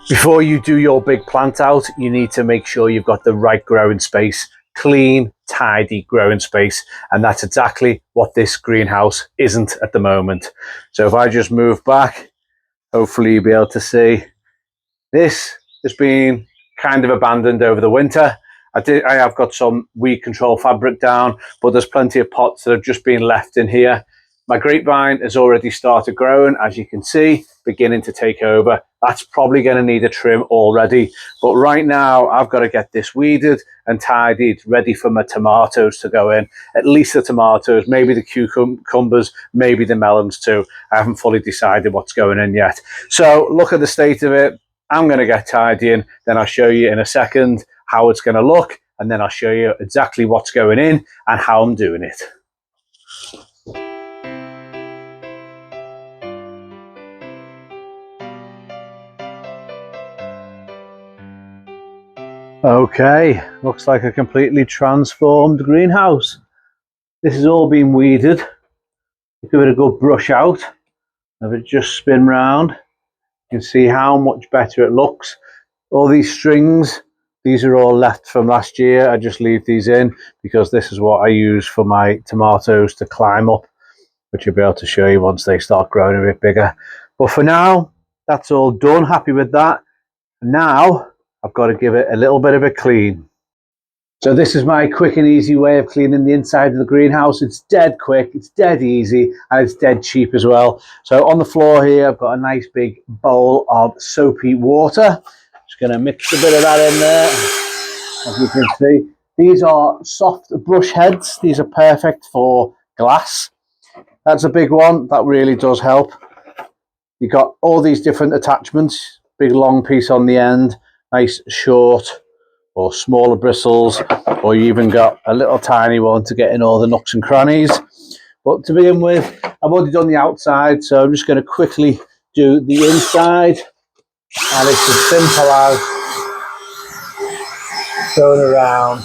Before you do your big plant out, you need to make sure you've got the right growing space, clean, tidy growing space. And that's exactly what this greenhouse isn't at the moment. So if I just move back, hopefully you'll be able to see this has been kind of abandoned over the winter. I have got some weed control fabric down, but there's plenty of pots that have just been left in here. My grapevine has already started growing, as you can see, beginning to take over. That's probably going to need a trim already. But right now, I've got to get this weeded and tidied, ready for my tomatoes to go in. At least the tomatoes, maybe the cucumbers, maybe the melons too. I haven't fully decided what's going in yet. So look at the state of it. I'm going to get tidying, then I'll show you in a second how it's going to look, and then I'll show you exactly what's going in and how I'm doing it. Okay, looks like a completely transformed greenhouse. This has all been weeded. Give it a good brush out. Have it just spin round. You can see how much better it looks. All these strings, these are all left from last year. I just leave these in because this is what I use for my tomatoes to climb up, which I'll be able to show you once they start growing a bit bigger. But for now, that's all done. Happy with that. Now I've got to give it a little bit of a clean. So this is my quick and easy way of cleaning the inside of the greenhouse. It's dead quick, it's dead easy, and it's dead cheap as well. So on the floor here, I've got a nice big bowl of soapy water. Just going to mix a bit of that in there. As you can see, these are soft brush heads. These are perfect for glass. That's a big one. That really does help. You've got all these different attachments. Big long piece on the end, nice short or smaller bristles, or you even got a little tiny one to get in all the nooks and crannies. But to begin with, I've already done the outside, so I'm just going to quickly do the inside. And it's as simple as going around.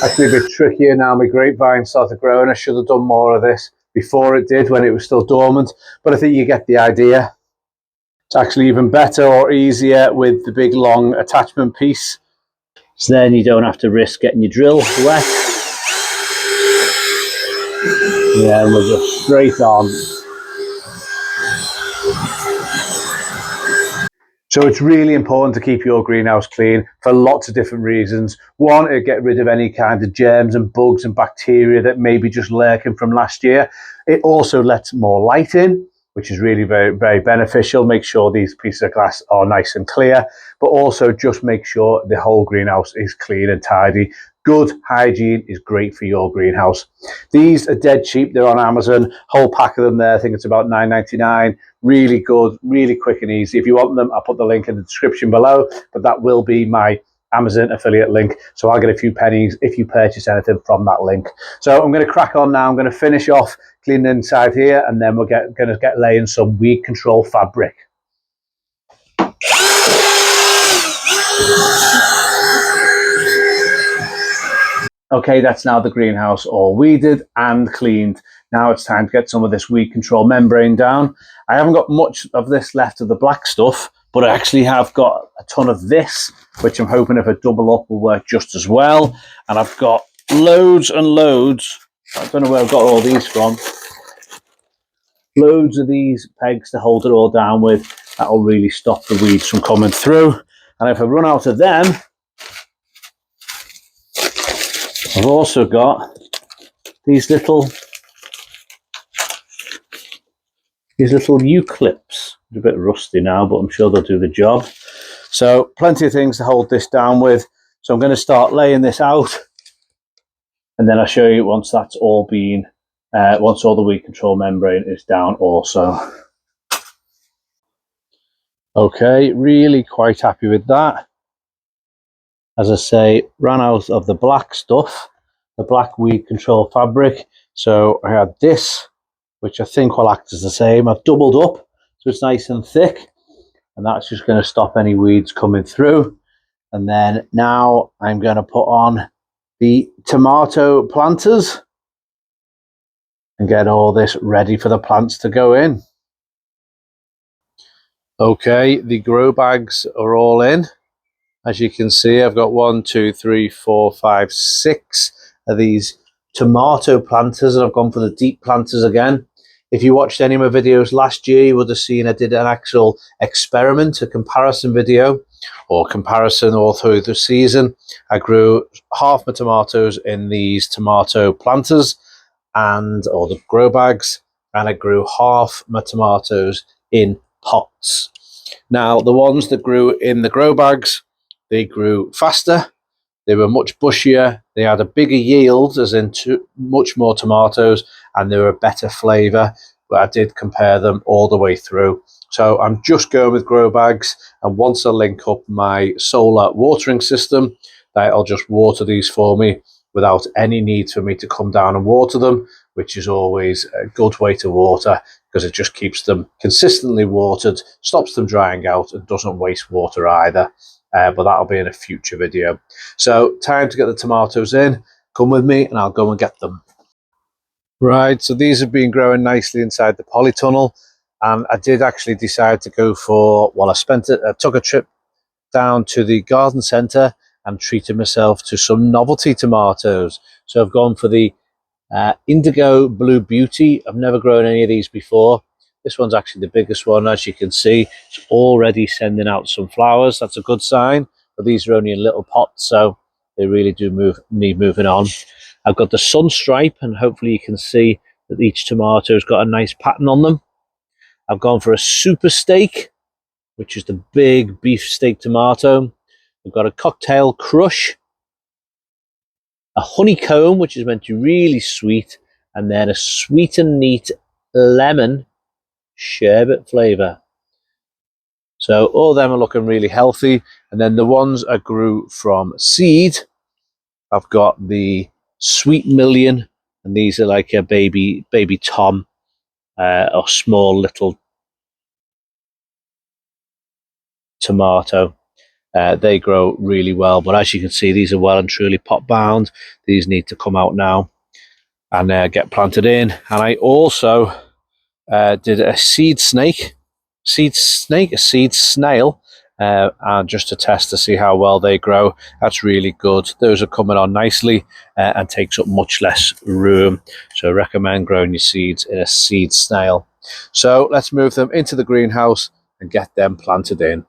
Actually a bit trickier now. My grapevine started growing. I should have done more of this before it did, when it was still dormant, but I think you get the idea. It's actually even better or easier with the big long attachment piece, so then you don't have to risk getting your drill wet. Yeah, and we're just straight on. So it's really important to keep your greenhouse clean for lots of different reasons. One, it get rid of any kind of germs and bugs and bacteria that may be just lurking from last year. It also lets more light in, which is really very, very beneficial. Make sure these pieces of glass are nice and clear, but also just make sure the whole greenhouse is clean and tidy. Good hygiene is great for your greenhouse. These are dead cheap. They're on Amazon. Whole pack of them there. I think it's about $9.99. Really good, really quick and easy. If you want them, I'll put the link in the description below, but that will be my Amazon affiliate link. So I'll get a few pennies if you purchase anything from that link. So I'm going to crack on now. I'm going to finish off cleaning inside here, and then we're going to get laying some weed control fabric. Okay, that's now the greenhouse all weeded and cleaned. Now it's time to get some of this weed control membrane down. I haven't got much of this left of the black stuff, but I actually have got a ton of this, which I'm hoping if I double up will work just as well. And I've got loads and loads. I don't know where I've got all these from. Loads of these pegs to hold it all down with. That'll really stop the weeds from coming through. And if I run out of them, I've also got these little U-clips. They're a bit rusty now, but I'm sure they'll do the job. So plenty of things to hold this down with. So I'm going to start laying this out, and then I'll show you once that's all been, once all the weed control membrane is down also. Okay, really quite happy with that. As I say, ran out of the black stuff, the black weed control fabric. So I had this which I think will act as the same. I've doubled up so it's nice and thick, and that's just going to stop any weeds coming through. And then now I'm going to put on the tomato planters and get all this ready for the plants to go in. Okay, the grow bags are all in. As you can see, I've got 1, 2, 3, 4, 5, 6 of these tomato planters, and I've gone for the deep planters again. If you watched any of my videos last year, you would have seen I did an actual experiment, a comparison video, or comparison all through the season. I grew half my tomatoes in these tomato planters or the grow bags, and I grew half my tomatoes in pots. Now, the ones that grew in the grow bags, they grew faster, they were much bushier, they had a bigger yield, as in much more tomatoes, and they were a better flavour, but I did compare them all the way through. So I'm just going with grow bags, and once I link up my solar watering system, that'll just water these for me without any need for me to come down and water them, which is always a good way to water, because it just keeps them consistently watered, stops them drying out, and doesn't waste water either. But that'll be in a future video. So time to get the tomatoes in. Come with me and I'll go and get them. Right, so these have been growing nicely inside the polytunnel, and I did actually decide to go for, well, I took a trip down to the garden centre and treated myself to some novelty tomatoes. So I've gone for the Indigo Blue Beauty. I've never grown any of these before. This one's actually the biggest one. As you can see, it's already sending out some flowers. That's a good sign, but these are only in little pots, so they really do need moving on. I've got the Sunstripe, and hopefully you can see that each tomato's got a nice pattern on them. I've gone for a Super Steak, which is the big beef steak tomato. I've got a Cocktail Crush, a Honeycomb, which is meant to be really sweet, and then a Sweet and Neat Lemon sherbet flavour. So all of them are looking really healthy. And then the ones I grew from seed, I've got the Sweet Million, and these are like a baby Tom, or small little tomato. They grow really well, but as you can see, these are well and truly pot bound. These need to come out now and get planted in. And I also did a seed snail, and just to test to see how well they grow. That's really good. Those are coming on nicely, and takes up much less room. So I recommend growing your seeds in a seed snail. So let's move them into the greenhouse and get them planted in.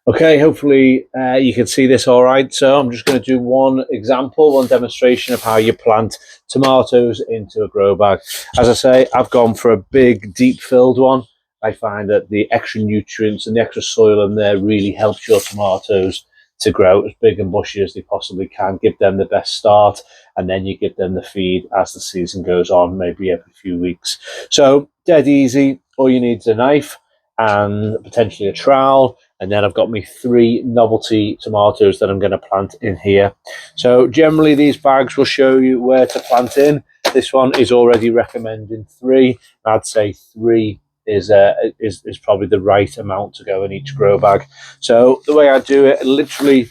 Okay, hopefully you can see this all right. So I'm just going to do one demonstration of how you plant tomatoes into a grow bag. As I say, I've gone for a big, deep-filled one. I find that the extra nutrients and the extra soil in there really helps your tomatoes to grow as big and bushy as they possibly can, give them the best start, and then you give them the feed as the season goes on, maybe every few weeks. So dead easy. All you need is a knife and potentially a trowel. And then I've got me 3 novelty tomatoes that I'm going to plant in here. So generally these bags will show you where to plant in. This one is already recommending 3. I'd say 3 is probably the right amount to go in each grow bag. So the way I do it, I literally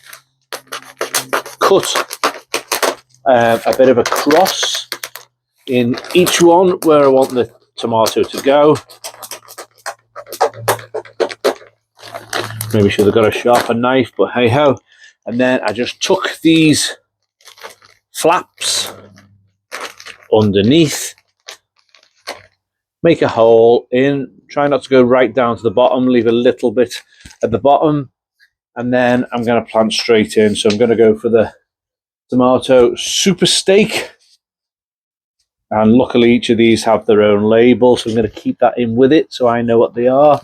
cut a bit of a cross in each one where I want the tomato to go. Maybe should have got a sharper knife, but hey ho. And then I just took these flaps underneath, make a hole in, try not to go right down to the bottom, leave a little bit at the bottom, and then I'm going to plant straight in. So I'm going to go for the tomato Super Steak, and luckily each of these have their own label, so I'm going to keep that in with it so I know what they are.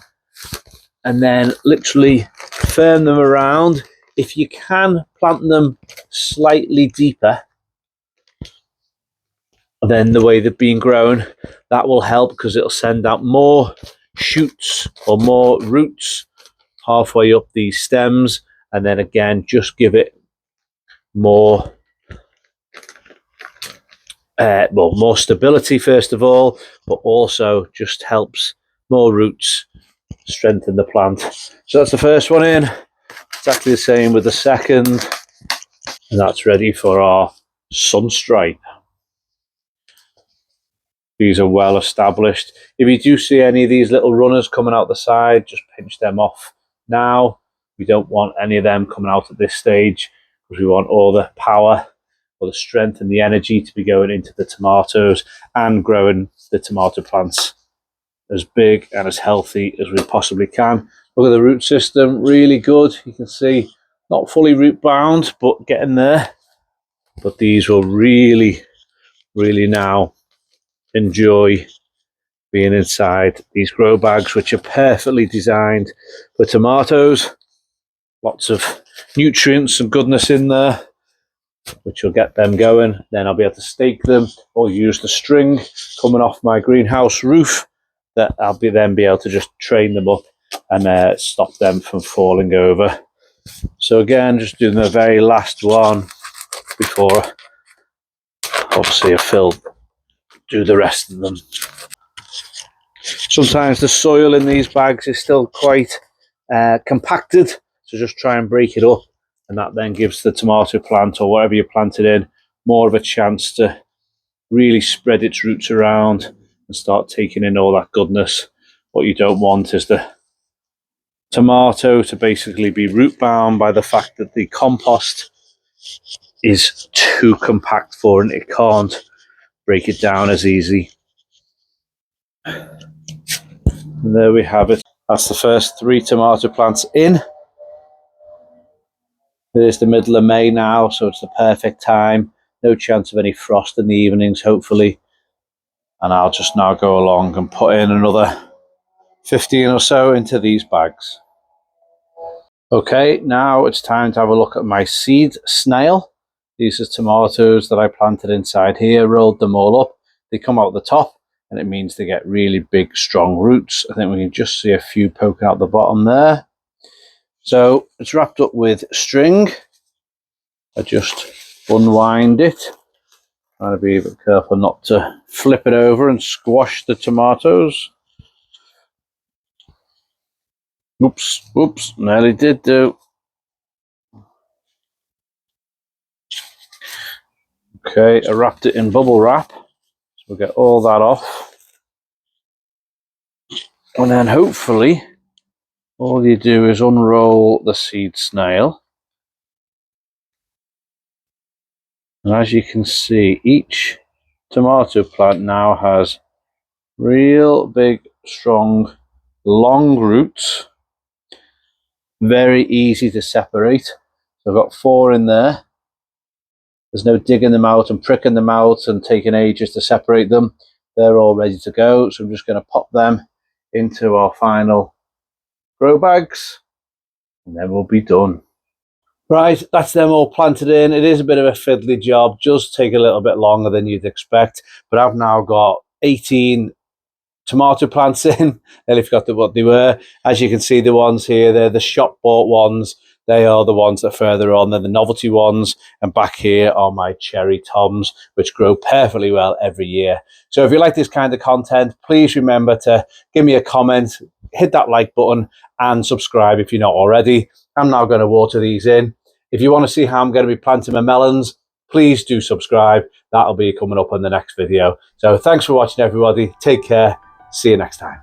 And then literally firm them around. If you can plant them slightly deeper than the way they've been grown, that will help, because it'll send out more shoots or more roots halfway up these stems, and then again just give it more well, more stability first of all, but also just helps more roots strengthen the plant. So that's the first one in. Exactly the same with the second, and that's ready for our sunstripe. These are well established. If you do see any of these little runners coming out the side, just pinch them off now. We don't want any of them coming out at this stage because we want all the power or the strength and the energy to be going into the tomatoes and growing the tomato plants as big and as healthy as we possibly can. Look at the root system, really good. You can see not fully root bound, but getting there. But these will really, really now enjoy being inside these grow bags, which are perfectly designed for tomatoes. Lots of nutrients and goodness in there, which will get them going. Then I'll be able to stake them or use the string coming off my greenhouse roof that I'll then be able to just train them up and stop them from falling over. So again, just doing the very last one before obviously I do the rest of them. Sometimes the soil in these bags is still quite compacted, so just try and break it up, and that then gives the tomato plant or whatever you planted in more of a chance to really spread its roots around and start taking in all that goodness. What you don't want is the tomato to basically be root bound by the fact that the compost is too compact for it. It can't break it down as easy. And there we have it. That's the first 3 tomato plants in. It is the middle of May now, so it's the perfect time. No chance of any frost in the evenings, hopefully. And I'll just now go along and put in another 15 or so into these bags. Okay, now it's time to have a look at my seed snail. These are tomatoes that I planted inside here, rolled them all up. They come out the top, and it means they get really big, strong roots. I think we can just see a few poking out the bottom there. So it's wrapped up with string. I just unwind it. Trying to be a bit careful not to flip it over and squash the tomatoes. Oops, nearly did do. Okay, I wrapped it in bubble wrap. So we'll get all that off. And then hopefully, all you do is unroll the seed snail. And as you can see, each tomato plant now has real big, strong, long roots. Very easy to separate. So I've got 4 in there. There's no digging them out and pricking them out and taking ages to separate them. They're all ready to go. So I'm just going to pop them into our final grow bags and then we'll be done. Right, that's them all planted in. It is a bit of a fiddly job, does take a little bit longer than you'd expect, but I've now got 18 tomato plants in. Nearly forgot what they were. As you can see, the ones here, they're the shop bought ones. They are the ones that are further on. They're the novelty ones. And back here are my cherry toms, which grow perfectly well every year. So if you like this kind of content, please remember to give me a comment, hit that like button and subscribe if you're not already. I'm now going to water these in. If you want to see how I'm going to be planting my melons, please do subscribe. That'll be coming up on the next video. So thanks for watching, everybody. Take care. See you next time.